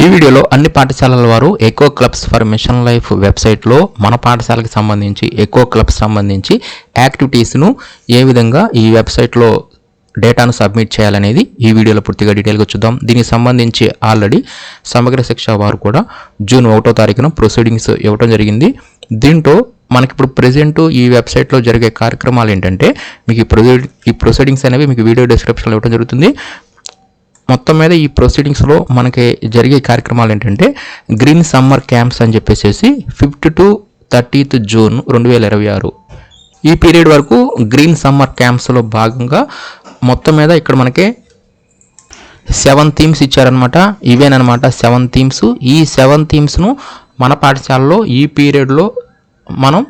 ఈ వీడియోలో అన్ని పాఠశాలల వారు eco clubs for mission life వెబ్సైట్లో మన పాఠశాలకు సంబంధించి ఎకో క్లబ్స్ సంబంధించి యాక్టివిటీస్ను ఏ విధంగా ఈ వెబ్సైట్లో డేటాను సబ్మిట్ చేయాలనేది ఈ వీడియోలో పూర్తిగా డీటెయిల్గా చూద్దాం. దీనికి సంబంధించి ఆల్రెడీ సమగ్ర శిక్ష వారు కూడా జూన్ 1వ తారీఖున ప్రొసీడింగ్స్ ఇవ్వడం జరిగింది. దీంట్లో మనకి ఇప్పుడు ప్రెజెంట్ ఈ వెబ్సైట్లో జరిగే కార్యక్రమాలు ఏంటంటే మీకు ఈ ప్రొసీడింగ్స్ అనేవి మీకు వీడియో డిస్క్రిప్షన్లో ఇవ్వడం జరుగుతుంది. మొత్తం మీద ఈ ప్రొసీడింగ్స్లో మనకి జరిగే కార్యక్రమాలు ఏంటంటే గ్రీన్ సమ్మర్ క్యాంప్స్ అని చెప్పేసి 5th to 30th జూన్ 2026 ఈ పీరియడ్ వరకు గ్రీన్ సమ్మర్ క్యాంప్స్లో భాగంగా మొత్తం మీద ఇక్కడ మనకి 7 థీమ్స్ ఇచ్చారనమాట. ఇవేనమాట 7 థీమ్స్. ఈ 7 థీమ్స్ను మన పాఠశాలలో ఈ పీరియడ్లో మనం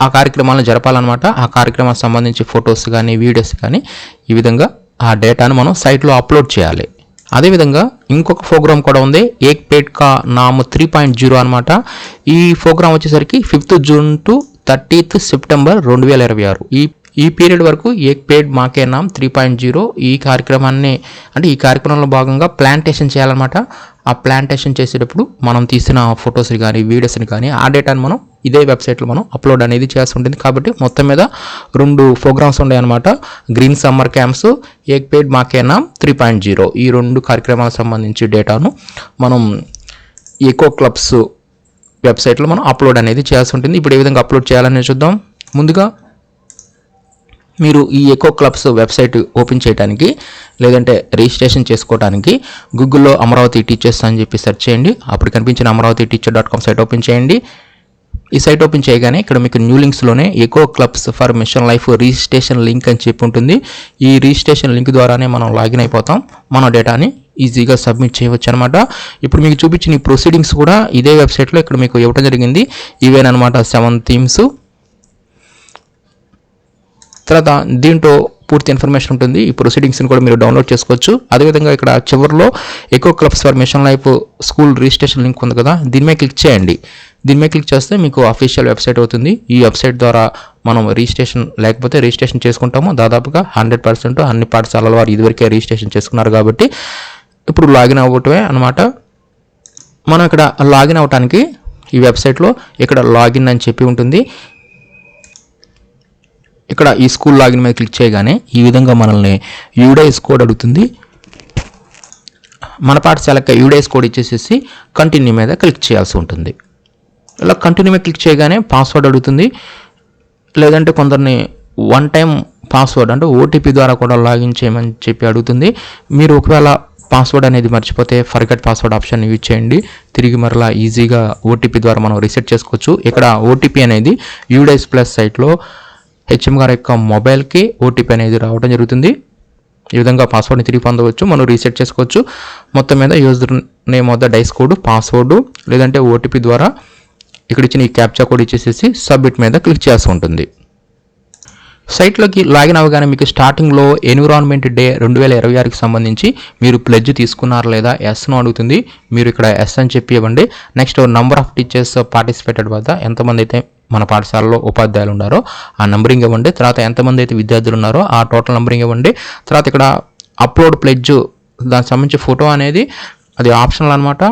ఆ కార్యక్రమాలను జరపాలన్నమాట. ఆ కార్యక్రమానికి సంబంధించి ఫొటోస్ కానీ వీడియోస్ కానీ ఈ విధంగా ఆ డేటాను మనం సైట్లో అప్లోడ్ చేయాలి. అదేవిధంగా ఇంకొక ప్రోగ్రామ్ కూడా ఉంది, ఏక్ పేడ్ కా నామ్ 3.0 అనమాట. ఈ ప్రోగ్రామ్ వచ్చేసరికి 5th June to 30th September 2026 ఈ పీరియడ్ వరకు ఏక్ పేడ్ మాకే నామ్ 3.0 ఈ కార్యక్రమాన్ని అంటే ఈ కార్యక్రమంలో భాగంగా ప్లాంటేషన్ చేయాలన్నమాట. ఆ ప్లాంటేషన్ చేసేటప్పుడు మనం తీసిన ఫొటోస్ని కానీ వీడియోస్ని కానీ ఆ డేటాను మనం ఇదే వెబ్సైట్లో మనం అప్లోడ్ అనేది చేస్తూ ఉంటుంది. కాబట్టి మొత్తం మీద 2 ప్రోగ్రామ్స్ ఉన్నాయి అనమాట. గ్రీన్ సమ్మర్ క్యాంప్స్, ఏక్ పేడ్ మాకే నామ్ 3.0 ఈ 2 కార్యక్రమాలకు సంబంధించి డేటాను మనం ఎకో క్లబ్స్ వెబ్సైట్లో మనం అప్లోడ్ అనేది చేయాల్సి ఉంటుంది. ఇప్పుడు ఏ విధంగా అప్లోడ్ చేయాలని చూద్దాం. ముందుగా మీరు ఈ ఎకో క్లబ్స్ వెబ్సైట్ ఓపెన్ చేయడానికి లేదంటే రిజిస్ట్రేషన్ చేసుకోవడానికి గూగుల్లో అమరావతి టీచర్స్ అని చెప్పి సెర్చ్ చేయండి. అప్పుడు కనిపించిన amravati.teacher.com సైట్ ఓపెన్ చేయండి. ఈ సైట్ ఓపెన్ చేయగానే ఇక్కడ మీకు న్యూ లింక్స్లోనే eco clubs for mission life registration link అని చెప్పి ఉంటుంది. ఈ రిజిస్ట్రేషన్ లింక్ ద్వారానే మనం లాగిన్ అయిపోతాం. మన డేటాని ఈజీగా సబ్మిట్ చేయవచ్చు అనమాట. ఇప్పుడు మీకు చూపించిన ఈ ప్రొసీడింగ్స్ కూడా ఇదే వెబ్సైట్లో ఇక్కడ మీకు ఇవ్వడం జరిగింది. ఇవేనమాట 7 థీమ్స్. తర్వాత దీంట్లో పూర్తి ఇన్ఫర్మేషన్ ఉంటుంది. ఈ ప్రొసీడింగ్స్ని కూడా మీరు డౌన్లోడ్ చేసుకోవచ్చు. అదేవిధంగా ఇక్కడ చివరిలో eco clubs for mission life school registration link ఉంది కదా, దీని మీద క్లిక్ చేయండి. దీని మీద క్లిక్ చేస్తే మీకు అఫీషియల్ వెబ్సైట్ అవుతుంది. ఈ వెబ్సైట్ ద్వారా మనం రిజిస్ట్రేషన్ లేకపోతే రిజిస్ట్రేషన్ చేసుకుంటాము. దాదాపుగా 100% అన్ని పాఠశాలల వారు ఇదివరకే రిజిస్ట్రేషన్ చేసుకున్నారు కాబట్టి ఇప్పుడు లాగిన్ అవ్వటమే అనమాట. మనం ఇక్కడ లాగిన్ అవ్వటానికి ఈ వెబ్సైట్లో ఇక్కడ లాగిన్ అని చెప్పి ఉంటుంది. ఇక్కడ ఈ స్కూల్ లాగిన్ మీద క్లిక్ చేయగానే ఈ విధంగా మనల్ని యూడైస్ కోడ్ అడుగుతుంది. మన పాఠశాలకి యూడైస్ కోడ్ ఇచ్చేసేసి కంటిన్యూ మీద క్లిక్ చేయాల్సి ఉంటుంది. ఇలా కంటిన్యూ మీద క్లిక్ చేయగానే పాస్వర్డ్ అడుగుతుంది. లేదంటే కొందరిని 1 టైం పాస్వర్డ్ అంటే ఓటీపీ ద్వారా కూడా లాగిన్ చేయమని చెప్పి అడుగుతుంది. మీరు ఒకవేళ పాస్వర్డ్ అనేది మర్చిపోతే ఫర్గెట్ పాస్వర్డ్ ఆప్షన్ యూజ్ చేయండి. తిరిగి మరలా ఈజీగా ఓటీపీ ద్వారా మనం రీసెట్ చేసుకోవచ్చు. ఇక్కడ ఓటీపీ అనేది యూడైస్ ప్లస్ సైట్లో హెచ్ఎం గారి యొక్క మొబైల్కి ఓటీపీ అనేది రావడం జరుగుతుంది. ఈ విధంగా పాస్వర్డ్ని తిరిగి పొందవచ్చు, మనం రీసెట్ చేసుకోవచ్చు. మొత్తం మీద user name of the DISE code, password లేదంటే ఓటీపీ ద్వారా ఇక్కడ ఇచ్చిన ఈ క్యాప్చా కోడ్ ఇచ్చేసేసి సబ్మిట్ మీద క్లిక్ చేస్తూ ఉంటుంది. సైట్లోకి లాగిన్ అవ్వగానే మీకు స్టార్టింగ్లో ఎన్విరాన్మెంట్ డే 2026కి సంబంధించి మీరు ప్లెడ్జ్ తీసుకున్నారు లేదా ఎస్ను అడుగుతుంది. మీరు ఇక్కడ ఎస్ అని చెప్పి ఇవ్వండి. Next number of teachers participated వద్ద ఎంతమంది అయితే మన పాఠశాలలో ఉపాధ్యాయులు ఉన్నారో ఆ నంబరింగ్ ఇవ్వండి. తర్వాత ఎంతమంది అయితే విద్యార్థులు ఉన్నారో ఆ టోటల్ నంబరింగ్ ఇవ్వండి. తర్వాత ఇక్కడ అప్లోడ్ ప్లెడ్జ్ దానికి సంబంధించి ఫోటో అనేది అది ఆప్షనల్ అనమాట.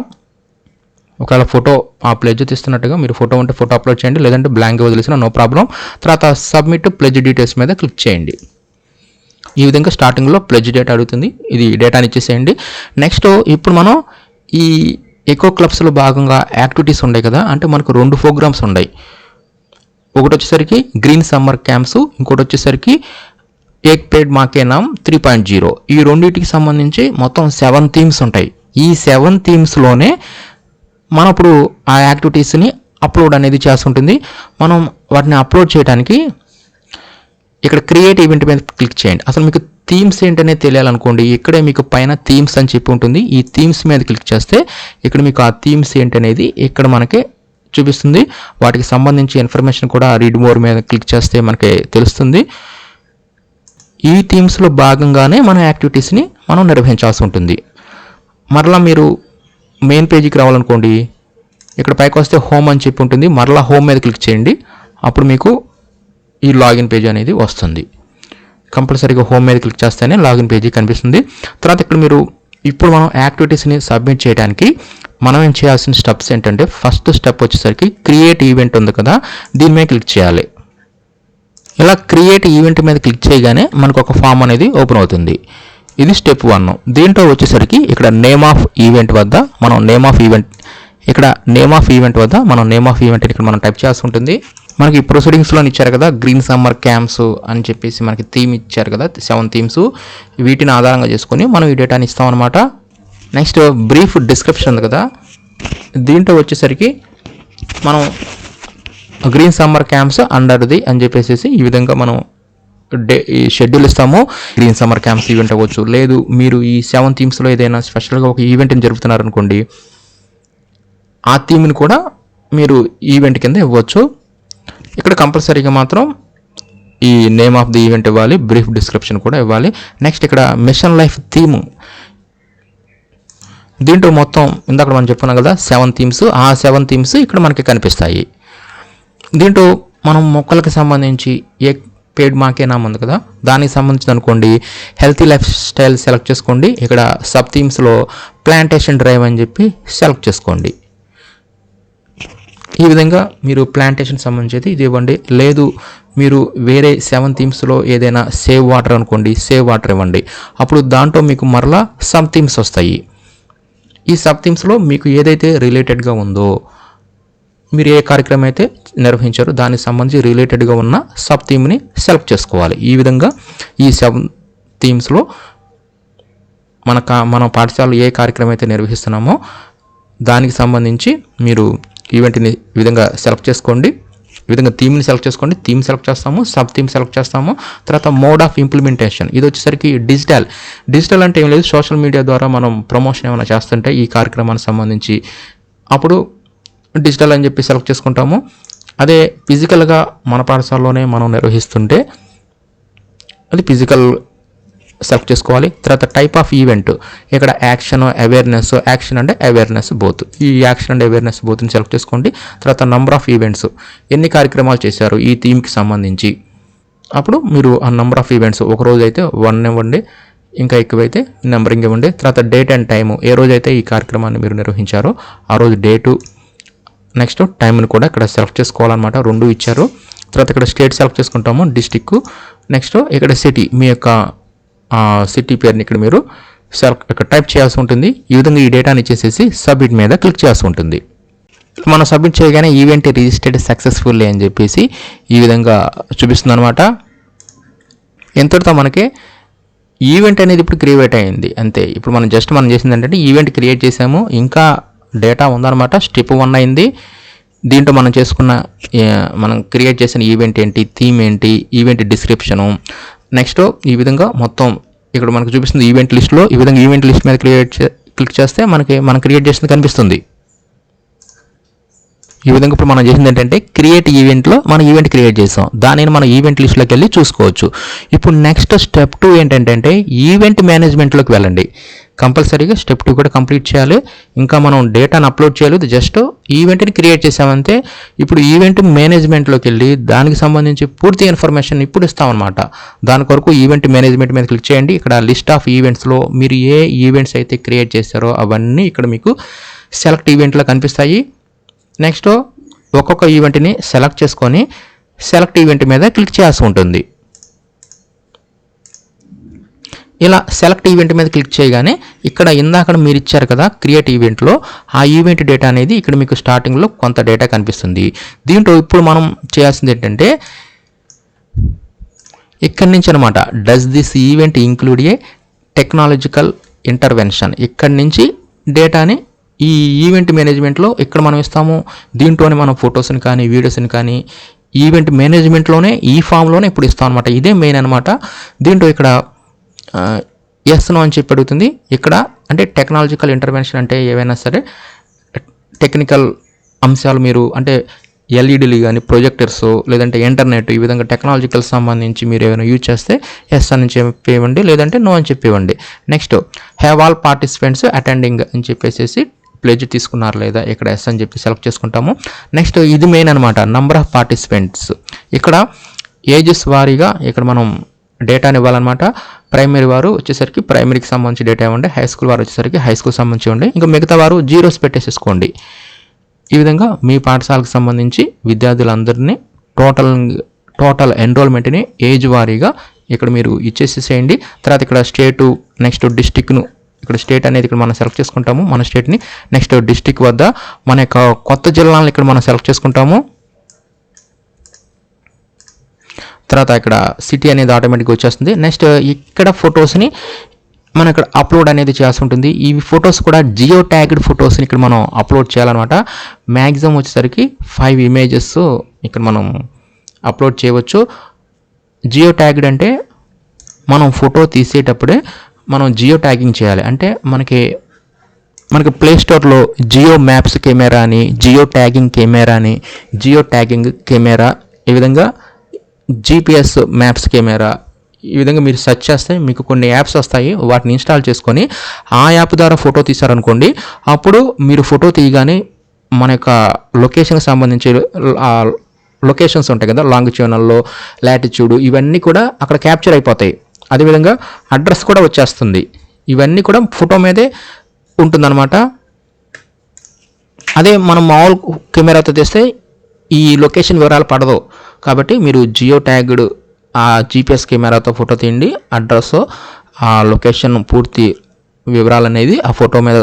ఒకవేళ ఫోటో ఆ ప్లెడ్జ్ తీస్తున్నట్టుగా మీరు ఫోటో ఉంటే ఫోటో అప్లోడ్ చేయండి, లేదంటే బ్లాంక్ వదిలేసిన నో ప్రాబ్లం. తర్వాత సబ్మిట్ ప్లెడ్జ్ డీటెయిల్స్ మీద క్లిక్ చేయండి. ఈ విధంగా స్టార్టింగ్లో ప్లెడ్జ్ డేటా అడుగుతుంది. ఇది డేటాని ఇచ్చేసేయండి. నెక్స్ట్ ఇప్పుడు మనం ఈ ఎకో క్లబ్స్లో భాగంగా యాక్టివిటీస్ ఉన్నాయి కదా, అంటే మనకు 2 ప్రోగ్రామ్స్ ఉన్నాయి. ఒకటి వచ్చేసరికి గ్రీన్ సమ్మర్ క్యాంప్స్, ఇంకోటి వచ్చేసరికి ఏక్ పేడ్ మాకే నామ్ 3.0 ఈ రెండింటికి సంబంధించి మొత్తం 7 థీమ్స్ ఉంటాయి. ఈ 7 థీమ్స్లోనే మనం ఇప్పుడు ఆ యాక్టివిటీస్ని అప్లోడ్ అనేది చేస్తుంటుంది. మనం వాటిని అప్లోడ్ చేయడానికి ఇక్కడ క్రియేట్ ఈవెంట్ మీద క్లిక్ చేయండి. అసలు మీకు థీమ్స్ ఏంటనే తెలియాలనుకోండి, ఇక్కడే మీకు పైన థీమ్స్ అని చెప్పి ఉంటుంది. ఈ థీమ్స్ మీద క్లిక్ చేస్తే ఇక్కడ మీకు ఆ థీమ్స్ ఏంటనేది ఇక్కడ మనకి చూపిస్తుంది. వాటికి సంబంధించి ఇన్ఫర్మేషన్ కూడా రీడ్ మోర్ మీద క్లిక్ చేస్తే మనకి తెలుస్తుంది. ఈ థీమ్స్లో భాగంగానే మన యాక్టివిటీస్ని మనం నిర్వహించాల్సి ఉంటుంది. మరలా మీరు మెయిన్ పేజీకి రావాలనుకోండి, ఇక్కడ పైకి వస్తే హోమ్ అని చెప్పి ఉంటుంది. మరలా హోమ్ మీద క్లిక్ చేయండి. అప్పుడు మీకు ఈ లాగిన్ పేజీ అనేది వస్తుంది. కంపల్సరీగా హోమ్ మీద క్లిక్ చేస్తేనే లాగిన్ పేజీ కనిపిస్తుంది. తర్వాత ఇక్కడ మీరు ఇప్పుడు మనం యాక్టివిటీస్ని సబ్మిట్ చేయడానికి మనం ఏం చేయాల్సిన స్టెప్స్ ఏంటంటే, ఫస్ట్ స్టెప్ వచ్చేసరికి క్రియేట్ ఈవెంట్ ఉంది కదా, దీని మీద క్లిక్ చేయాలి. ఇలా క్రియేట్ ఈవెంట్ మీద క్లిక్ చేయగానే మనకు ఒక ఫామ్ అనేది ఓపెన్ అవుతుంది. ఇది స్టెప్ 1. దీంట్లో వచ్చేసరికి ఇక్కడ నేమ్ ఆఫ్ ఈవెంట్ వద్ద మనం నేమ్ ఆఫ్ ఈవెంట్ ఇక్కడ మనం టైప్ చేయాల్సి ఉంటుంది. మనకి ప్రొసీడింగ్స్లో ఇచ్చారు కదా, గ్రీన్ సమ్మర్ క్యాంప్స్ అని చెప్పేసి మనకి థీమ్ ఇచ్చారు కదా, 7 థీమ్స్. వీటిని ఆధారంగా చేసుకొని మనం ఈ డేటాని ఇస్తాం అనమాట. నెక్స్ట్ బ్రీఫ్ డిస్క్రిప్షన్ ఉంది కదా, దీంట్లో వచ్చేసరికి మనం గ్రీన్ సమ్మర్ క్యాంప్స్ అండర్ది అని చెప్పేసి ఈ విధంగా మనం ఈ షెడ్యూల్ ఇస్తాము. గ్రీన్ సమ్మర్ క్యాంప్స్ ఈవెంట్ అవ్వచ్చు, లేదు మీరు ఈ 7 థీమ్స్లో ఏదైనా స్పెషల్గా ఒక ఈవెంట్ని జరుపుతున్నారనుకోండి, ఆ థీమ్ని కూడా మీరు ఈవెంట్ కింద ఇవ్వచ్చు. ఇక్కడ కంపల్సరీగా మాత్రం ఈ నేమ్ ఆఫ్ ది ఈవెంట్ ఇవ్వాలి, బ్రీఫ్ డిస్క్రిప్షన్ కూడా ఇవ్వాలి. నెక్స్ట్ ఇక్కడ మిషన్ లైఫ్ థీమ్, దీంట్లో మొత్తం ఇందాక మనం చెప్పుకున్నాం కదా 7 థీమ్స్, ఆ 7 థీమ్స్ ఇక్కడ మనకి కనిపిస్తాయి. దీంట్లో మనం మొక్కలకు సంబంధించి ఏ పేడ్ మాకే నామ్ ఉంది కదా, దానికి సంబంధించి అనుకోండి హెల్తీ లైఫ్ స్టైల్ సెలెక్ట్ చేసుకోండి. ఇక్కడ సబ్ థీమ్స్లో ప్లాంటేషన్ డ్రైవ్ అని చెప్పి సెలెక్ట్ చేసుకోండి. ఈ విధంగా మీరు ప్లాంటేషన్ సంబంధించి ఇది ఇవ్వండి. లేదు మీరు వేరే 7 థీమ్స్లో ఏదైనా సేవ్ వాటర్ అనుకోండి, సేవ్ వాటర్ ఇవ్వండి. అప్పుడు దాంట్లో మీకు మరలా సబ్ థీమ్స్ వస్తాయి. ఈ సబ్ థీమ్స్లో మీకు ఏదైతే రిలేటెడ్గా ఉందో, మీరు ఏ కార్యక్రమం అయితే నిర్వహించారో దానికి సంబంధించి రిలేటెడ్గా ఉన్న సబ్ థీమ్ని సెలెక్ట్ చేసుకోవాలి. ఈ విధంగా ఈ 7 థీమ్స్లో మన పాఠశాలలో ఏ కార్యక్రమం అయితే నిర్వహిస్తున్నామో దానికి సంబంధించి మీరు ఈవెంట్ని ఈ విధంగా సెలెక్ట్ చేసుకోండి. ఈ విధంగా థీమ్ని సెలెక్ట్ చేసుకోండి. థీమ్ సెలెక్ట్ చేస్తాము, సబ్ థీమ్ సెలెక్ట్ చేస్తాము. తర్వాత మోడ్ ఆఫ్ ఇంప్లిమెంటేషన్, ఇది వచ్చేసరికి డిజిటల్ అంటే ఏం లేదు, సోషల్ మీడియా ద్వారా మనం ప్రమోషన్ ఏమైనా చేస్తుంటే ఈ కార్యక్రమానికి సంబంధించి అప్పుడు డిజిటల్ అని చెప్పి సెలెక్ట్ చేసుకుంటాము. అదే ఫిజికల్గా మన పాఠశాలలోనే మనం నిర్వహిస్తుంటే అది ఫిజికల్ సెలెక్ట్ చేసుకోవాలి. తర్వాత టైప్ ఆఫ్ ఈవెంట్, ఇక్కడ యాక్షన్ అంటే అవేర్నెస్ బోత్, ఈ యాక్షన్ అండ్ అవేర్నెస్ బోత్ని సెలెక్ట్ చేసుకోండి. తర్వాత నంబర్ ఆఫ్ ఈవెంట్స్, ఎన్ని కార్యక్రమాలు చేశారు ఈ థీమ్కి సంబంధించి, అప్పుడు మీరు ఆ నంబర్ ఆఫ్ ఈవెంట్స్ ఒక రోజు అయితే 1 ఇవ్వండి, ఇంకా ఎక్కువైతే నెంబరింగ్ ఇవ్వండి. తర్వాత డేట్ అండ్ టైము, ఏ రోజైతే ఈ కార్యక్రమాన్ని మీరు నిర్వహించారో ఆ రోజు డేటు, నెక్స్ట్ టైంని కూడా ఇక్కడ సెలెక్ట్ చేసుకోవాలన్నమాట. 2 ఇచ్చారు. తర్వాత ఇక్కడ స్టేట్ సెలెక్ట్ చేసుకుంటాము, డిస్టిక్. నెక్స్ట్ ఇక్కడ సిటీ, మీ యొక్క సిటీ పేరుని ఇక్కడ మీరు ఇక్కడ టైప్ చేయాల్సి ఉంటుంది. ఈ విధంగా ఈ డేటాని ఇచ్చేసేసి సబ్మిట్ మీద క్లిక్ చేయాల్సి ఉంటుంది. మనం సబ్మిట్ చేయగానే ఈవెంట్ రిజిస్టర్డ్ సక్సెస్ఫుల్లీ అని చెప్పేసి ఈ విధంగా చూపిస్తుంది అనమాట. ఎంతటితో మనకి ఈవెంట్ అనేది ఇప్పుడు క్రియేట్ అయింది అంతే. ఇప్పుడు మనం చేసింది ఏంటంటే ఈవెంట్ క్రియేట్ చేసాము, ఇంకా డేటా ఉందన్నమాట. స్టెప్ 1 అయింది. దీంట్లో మనం క్రియేట్ చేసిన ఈవెంట్ ఏంటి, థీమ్ ఏంటి, ఈవెంట్ డిస్క్రిప్షను. నెక్స్ట్ ఈ విధంగా మొత్తం ఇక్కడ మనకు చూపిస్తుంది ఈవెంట్ లిస్ట్లో. ఈ విధంగా ఈవెంట్ లిస్ట్ మీద క్లిక్ చేస్తే మనం క్రియేట్ చేసింది కనిపిస్తుంది. ఈ విధంగా ఇప్పుడు మనం చేసింది ఏంటంటే క్రియేట్ ఈవెంట్లో మనం ఈవెంట్ క్రియేట్ చేసాం, దానిని మనం ఈవెంట్ లిస్ట్లోకి వెళ్ళి చూసుకోవచ్చు. ఇప్పుడు నెక్స్ట్ స్టెప్ 2 ఏంటంటే ఈవెంట్ మేనేజ్మెంట్లోకి వెళ్ళండి. కంపల్సరీగా స్టెప్ 2 కూడా కంప్లీట్ చేయాలి. ఇంకా మనం డేటాను అప్లోడ్ చేయలేదు, జస్ట్ ఈవెంట్ని క్రియేట్ చేసామంతే. ఇప్పుడు ఈవెంట్ మేనేజ్మెంట్లోకి వెళ్ళి దానికి సంబంధించి పూర్తి ఇన్ఫర్మేషన్ ఇప్పుడు ఇస్తామన్నమాట. దాని కొరకు ఈవెంట్ మేనేజ్మెంట్ మీద క్లిక్ చేయండి. ఇక్కడ లిస్ట్ ఆఫ్ ఈవెంట్స్లో మీరు ఏ ఈవెంట్స్ అయితే క్రియేట్ చేశారో అవన్నీ ఇక్కడ మీకు సెలెక్ట్ ఈవెంట్లో కనిపిస్తాయి. నెక్స్ట్ ఒక్కొక్క ఈవెంట్ని సెలెక్ట్ చేసుకొని సెలెక్ట్ ఈవెంట్ మీద క్లిక్ చేయాల్సి ఉంటుంది. ఇలా సెలెక్ట్ ఈవెంట్ మీద క్లిక్ చేయగానే ఇక్కడ ఇందాక మీరు ఇచ్చారు కదా క్రియేట్ ఈవెంట్లో, ఆ ఈవెంట్ డేటా అనేది ఇక్కడ మీకు స్టార్టింగ్లో కొంత డేటా కనిపిస్తుంది. దీంట్లో ఇప్పుడు మనం చేయాల్సింది ఏంటంటే ఇక్కడి నుంచి అనమాట, does this event include A technological intervention, ఇక్కడి నుంచి డేటాని ఈ ఈవెంట్ మేనేజ్మెంట్లో ఇక్కడ మనం ఇస్తాము. దీంట్లోనే మనం ఫొటోస్ని కానీ వీడియోస్ని కానీ ఈవెంట్ మేనేజ్మెంట్లోనే ఈ ఫామ్లోనే ఇప్పుడు ఇస్తాం అనమాట. ఇదే మెయిన్ అనమాట. దీంట్లో ఇక్కడ ఎస్ నో అని చెప్పి అడుగుతుంది. ఇక్కడ అంటే టెక్నాలజికల్ ఇంటర్వెన్షన్ అంటే ఏవైనా సరే టెక్నికల్ అంశాలు మీరు అంటే ఎల్ఈడీలు కానీ ప్రొజెక్టర్స్ లేదంటే ఇంటర్నెట్ ఈ విధంగా టెక్నాలజికల్ సంబంధించి మీరు ఏమైనా యూజ్ చేస్తే ఎస్ అని చెప్పేవ్వండి, లేదంటే నో అని చెప్పేవ్వండి. Next have all participants attending అని చెప్పేసి ప్లెడ్జ్ తీసుకున్నారు లేదా, ఇక్కడ ఎస్ అని చెప్పి సెలెక్ట్ చేసుకుంటాము. నెక్స్ట్ ఇది మెయిన్ అనమాట, నంబర్ ఆఫ్ పార్టిసిపెంట్స్. ఇక్కడ ఏజెస్ వారీగా ఇక్కడ మనం డేటాని ఇవ్వాలన్నమాట. ప్రైమరీ వారు వచ్చేసరికి ప్రైమరీకి సంబంధించి డేటా ఇవ్వండి, హై స్కూల్ వారు వచ్చేసరికి హై స్కూల్ సంబంధించి ఇవ్వండి, ఇంకా మిగతా వారు జీరోస్ పెట్టేసేసుకోండి. ఈ విధంగా మీ పాఠశాలకు సంబంధించి విద్యార్థులందరినీ టోటల్ ఎన్రోల్మెంట్ని ఏజ్ వారీగా ఇక్కడ మీరు ఇచ్చేసేసేయండి. తర్వాత ఇక్కడ స్టేటు, నెక్స్ట్ డిస్టిక్ను, ఇక్కడ స్టేట్ అనేది ఇక్కడ మనం సెలెక్ట్ చేసుకుంటాము మన స్టేట్ని. నెక్స్ట్ డిస్టిక్ వద్ద మన యొక్క కొత్త జిల్లాలను ఇక్కడ మనం సెలెక్ట్ చేసుకుంటాము. తర్వాత ఇక్కడ సిటీ అనేది ఆటోమేటిక్గా వచ్చేస్తుంది. నెక్స్ట్ ఇక్కడ ఫొటోస్ని మనం ఇక్కడ అప్లోడ్ అనేది చేయాల్సి ఉంటుంది. ఈ ఫొటోస్ కూడా జియో ట్యాగ్డ్ ఫొటోస్ని ఇక్కడ మనం అప్లోడ్ చేయాలన్నమాట. మ్యాక్సిమం వచ్చేసరికి 5 ఇమేజెస్ ఇక్కడ మనం అప్లోడ్ చేయవచ్చు. జియో ట్యాగ్డ్ అంటే మనం ఫోటో తీసేటప్పుడే మనం జియో ట్యాగింగ్ చేయాలి. అంటే మనకి ప్లే స్టోర్లో జియో మ్యాప్స్ కెమెరా అని, జియో ట్యాగింగ్ కెమెరా అని, జియో ట్యాగింగ్ కెమెరా, ఈ విధంగా GPS మ్యాప్స్ కెమెరా, ఈ విధంగా మీరు సెర్చ్ చేస్తే మీకు కొన్ని యాప్స్ వస్తాయి. వాటిని ఇన్స్టాల్ చేసుకొని ఆ యాప్ ద్వారా ఫోటో తీశారనుకోండి, అప్పుడు మీరు ఫోటో తీయగానే మన యొక్క లొకేషన్కి సంబంధించి లొకేషన్స్ ఉంటాయి కదా, లాంగిట్యూడ్లో, లాటిట్యూడ్, ఇవన్నీ కూడా అక్కడ క్యాప్చర్ అయిపోతాయి. అదేవిధంగా అడ్రస్ కూడా వచ్చేస్తుంది. ఇవన్నీ కూడా ఫోటో మీదే ఉంటుందన్నమాట. అదే మనం మామూలు కెమెరాతో తీస్తే ఈ లొకేషన్ వివరాలు పడదు. కాబట్టి మీరు జియో ట్యాగ్డ్ ఆ GPS కెమెరాతో ఫోటో తీయండి. అడ్రస్, ఆ లొకేషన్ పూర్తి వివరాలు అనేది ఆ ఫోటో మీద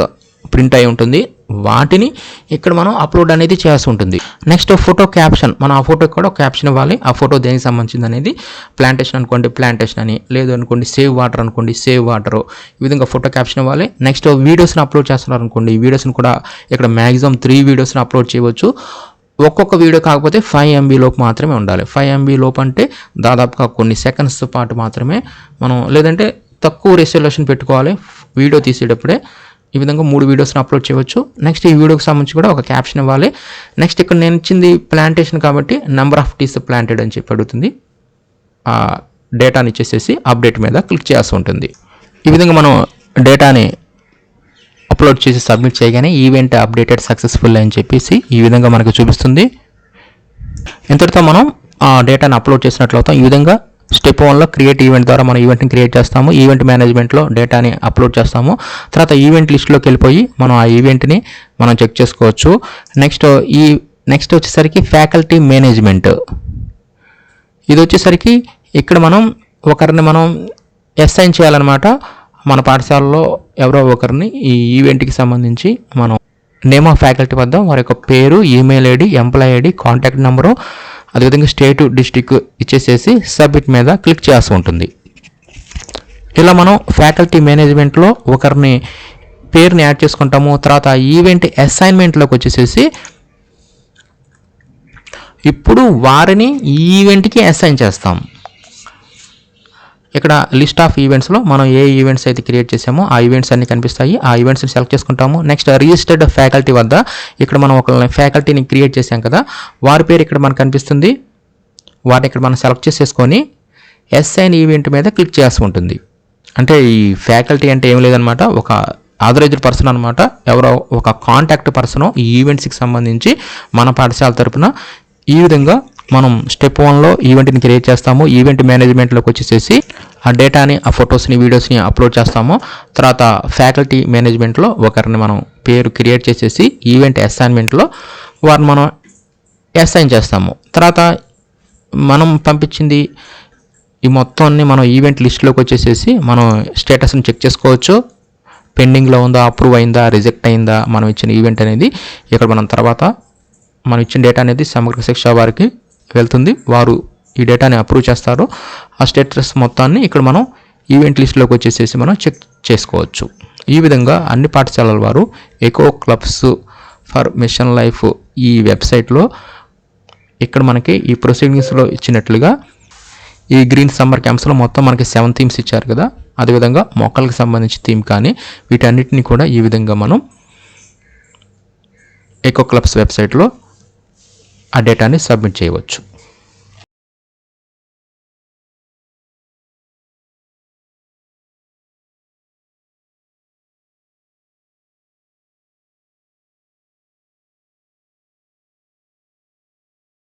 ప్రింట్ అయి ఉంటుంది. వాటిని ఇక్కడ మనం అప్లోడ్ అనేది చేయాల్సి ఉంటుంది. నెక్స్ట్ ఫోటో క్యాప్షన్, మనం ఆ ఫోటోకి కూడా క్యాప్షన్ ఇవ్వాలి. ఆ ఫోటో దేనికి సంబంధించింది అనేది, ప్లాంటేషన్ అనుకోండి ప్లాంటేషన్ అని, లేదు అనుకోండి సేవ్ వాటర్ అనుకోండి సేవ్ వాటర్, ఈ విధంగా ఫోటో క్యాప్షన్ ఇవ్వాలి. నెక్స్ట్ వీడియోస్ని అప్లోడ్ చేస్తున్నారు అనుకోండి, ఈ వీడియోస్ని కూడా ఇక్కడ మ్యాక్సిమం 3 వీడియోస్ని అప్లోడ్ చేయవచ్చు. ఒక్కొక్క వీడియో కాకపోతే 5 MB లోపు మాత్రమే ఉండాలి. 5 MB లోపు అంటే దాదాపుగా కొన్ని సెకండ్స్ పాటు మాత్రమే మనం, లేదంటే తక్కువ రెజల్యూషన్ పెట్టుకోవాలి వీడియో తీసేటప్పుడే. ఈ విధంగా 3 వీడియోస్ని అప్లోడ్ చేయవచ్చు. నెక్స్ట్ ఈ వీడియోకి సంబంధించి కూడా ఒక క్యాప్షన్ ఇవ్వాలి. నెక్స్ట్ ఇక్కడ నేను ఇచ్చింది ప్లాంటేషన్ కాబట్టి నెంబర్ ఆఫ్ ట్రీస్ ప్లాంటెడ్ అని చెప్పి అడుగుతుంది. ఆ డేటాని ఇచ్చేసేసి అప్డేట్ మీద క్లిక్ చేయాల్సి ఉంటుంది. ఈ విధంగా మనం డేటాని అప్లోడ్ చేసి సబ్మిట్ చేయగానే ఈవెంట్ అప్డేటెడ్ సక్సెస్ఫుల్ అని చెప్పేసి ఈ విధంగా మనకు చూపిస్తుంది. ఇంతటితో మనం ఆ డేటాని అప్లోడ్ చేసినట్లు అవుతాం. ఈ విధంగా స్టెప్ 1లో క్రియేట్ ఈవెంట్ ద్వారా మనం ఈవెంట్ని క్రియేట్ చేస్తాము. ఈవెంట్ మేనేజ్మెంట్లో డేటాని అప్లోడ్ చేస్తాము. తర్వాత ఈవెంట్ లిస్ట్లోకి వెళ్ళిపోయి మనం ఆ ఈవెంట్ని మనం చెక్ చేసుకోవచ్చు. నెక్స్ట్ వచ్చేసరికి ఫ్యాకల్టీ మేనేజ్మెంట్. ఇది వచ్చేసరికి ఇక్కడ మనం ఒకరిని మనం అసైన్ చేయాలన్నమాట. మన పాఠశాలలో ఎవరో ఒకరిని ఈ ఈవెంట్కి సంబంధించి మనం నేమ్ ఆఫ్ ఫ్యాకల్టీ వద్ద వారి యొక్క పేరు, email ID, employee ID, contact number, అదేవిధంగా స్టేటు, డిస్టిక్ ఇచ్చేసేసి సబ్మిట్ మీద క్లిక్ చేయాల్సి ఉంటుంది. ఇలా మనం ఫ్యాకల్టీ మేనేజ్మెంట్లో ఒకరిని పేరుని యాడ్ చేసుకుంటాము. తర్వాత ఈవెంట్ అసైన్మెంట్లోకి వచ్చేసేసి ఇప్పుడు వారిని ఈ ఈవెంట్కి అసైన్ చేస్తాం. ఇక్కడ లిస్ట్ ఆఫ్ ఈవెంట్స్లో మనం ఏ ఈవెంట్స్ అయితే క్రియేట్ చేసామో ఆ ఈవెంట్స్ అన్ని కనిపిస్తాయి. ఆ ఈవెంట్స్ని సెలెక్ట్ చేసుకుంటాము. నెక్స్ట్ రిజిస్టర్డ్ ఫ్యాకల్టీ వద్ద ఇక్కడ మనం ఒక ఫ్యాకల్టీని క్రియేట్ చేసాం కదా, వారి పేరు ఇక్కడ మనకు కనిపిస్తుంది. వాటిని ఇక్కడ మనం సెలెక్ట్ చేసేసుకొని అసైన్ ఈవెంట్ మీద క్లిక్ చేయాల్సి ఉంటుంది. అంటే ఈ ఫ్యాకల్టీ అంటే ఏం లేదనమాట, ఒక ఆథరైజ్డ్ పర్సన్ అనమాట. ఎవరో ఒక కాంటాక్ట్ పర్సన్ ఈ ఈవెంట్స్కి సంబంధించి మన పాఠశాల తరపున. ఈ విధంగా మనం స్టెప్ 1లో ఈవెంట్ని క్రియేట్ చేస్తాము. ఈవెంట్ మేనేజ్మెంట్లోకి వచ్చేసేసి ఆ డేటాని, ఆ ఫొటోస్ని, వీడియోస్ని అప్లోడ్ చేస్తాము. తర్వాత ఫ్యాకల్టీ మేనేజ్మెంట్లో ఒకరిని మనం పేరు క్రియేట్ చేసేసి ఈవెంట్ అసైన్మెంట్లో వారిని మనం అసైన్ చేస్తాము. తర్వాత మనం పంపించింది ఈ మొత్తాన్ని మనం ఈవెంట్ లిస్ట్లోకి వచ్చేసేసి మనం స్టేటస్ని చెక్ చేసుకోవచ్చు. పెండింగ్లో ఉందా, అప్రూవ్ అయిందా, రిజెక్ట్ అయిందా మనం ఇచ్చిన ఈవెంట్ అనేది. ఇక్కడ మనం తర్వాత మనం ఇచ్చిన డేటా అనేది సమగ్ర శిక్ష వారికి వెళ్తుంది. వారు ఈ డేటాని అప్రూవ్ చేస్తారు. ఆ స్టేటస్ మొత్తాన్ని ఇక్కడ మనం ఈవెంట్ లిస్ట్లోకి వచ్చేసేసి మనం చెక్ చేసుకోవచ్చు. ఈ విధంగా అన్ని పాఠశాలల వారు eco clubs for mission life ఈ వెబ్సైట్లో ఇక్కడ మనకి ఈ ప్రొసీడింగ్స్లో ఇచ్చినట్లుగా ఈ గ్రీన్ సమ్మర్ క్యాంప్స్లో మొత్తం మనకి 7 థీమ్స్ ఇచ్చారు కదా, అదేవిధంగా మొక్కలకు సంబంధించి థీమ్ కానీ వీటన్నిటిని కూడా ఈ విధంగా మనం ఎకో క్లబ్స్ వెబ్సైట్లో ఆ డేటాని సబ్మిట్ చేయవచ్చు.